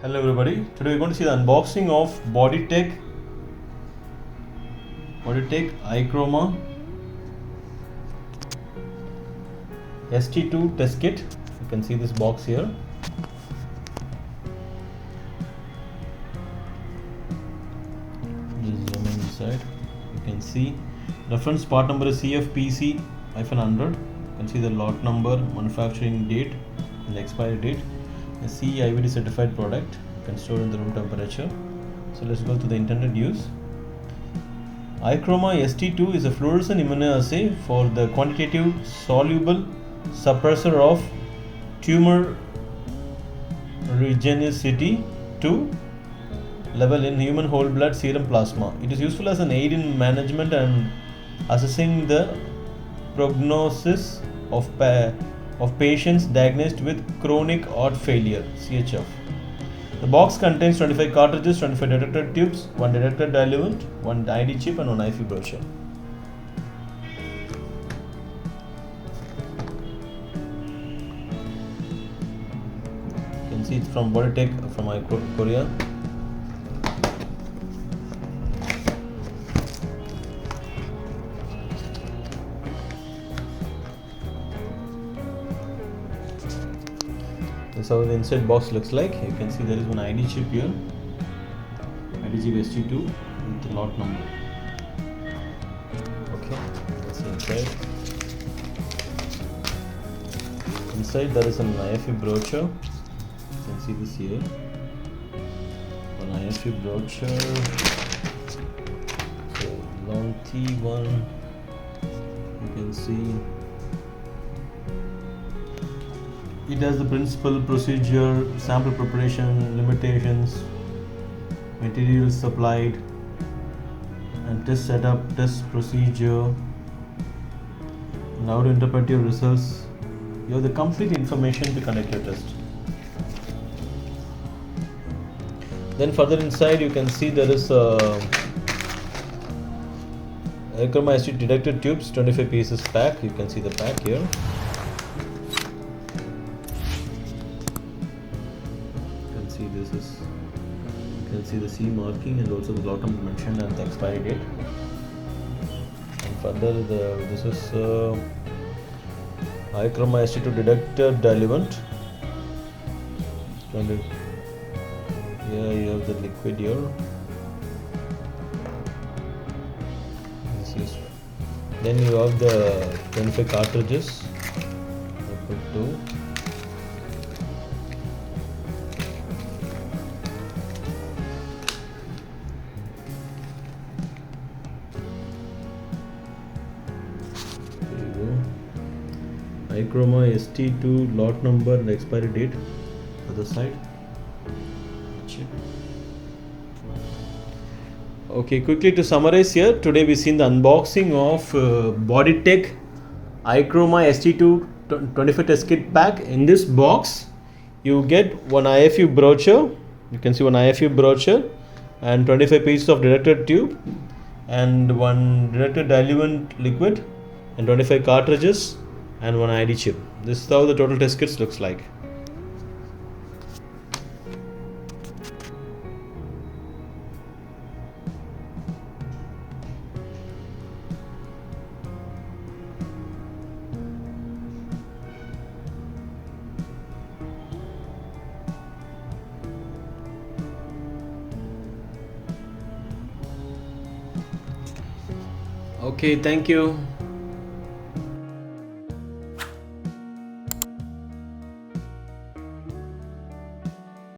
Hello everybody, today we're going to see the unboxing of Boditech ichroma ST2 test kit. You can see this box here. Just zoom in inside. You can see reference part number is CFPC-100. You can see the lot number, manufacturing date and the expiry date. The CE IVD certified product, you can store in the room temperature. So let's go to the intended use. ichroma ST2 is a fluorescent immunoassay for the quantitative soluble suppressor of tumor regenicity 2 level in human whole blood serum plasma. It is useful as an aid in management and assessing the prognosis of patients diagnosed with chronic heart failure (CHF). The box contains 25 cartridges, 25 detector tubes, 1 detector diluent, 1 ID chip and 1 IFI brochure. You can see it's from Boditech from Korea. This is how the inside box looks like. You can see there is one ID chip here, ID chip ST2 with the lot number. Okay, that's inside. Inside there is an IFI brochure. You can see this here. One IFI brochure. So long T1. You can see. It has the principle, procedure, sample preparation, limitations, materials supplied, and test setup, test procedure, and how to interpret your results. You have the complete information to conduct your test. Then further inside you can see there is ichroma ST detector tubes, 25 pieces pack. You can see the pack here. See this is, you can see the C marking and also the lot number mentioned and the expiry date. And further this is ichroma ST2 detector diluent. Here you have the liquid here. Then you have the 25 cartridges. I put 2. ichroma ST2 lot number and expiry date. Other side. Okay, quickly to summarize here, today we've seen the unboxing of Boditech ichroma ST2 25 test kit pack. In this box you get one IFI brochure. You can see one IFI brochure and 25 pieces of detector tube and one detector diluent liquid and 25 cartridges and one ID chip. This is how the total test kits looks like. Okay, thank you.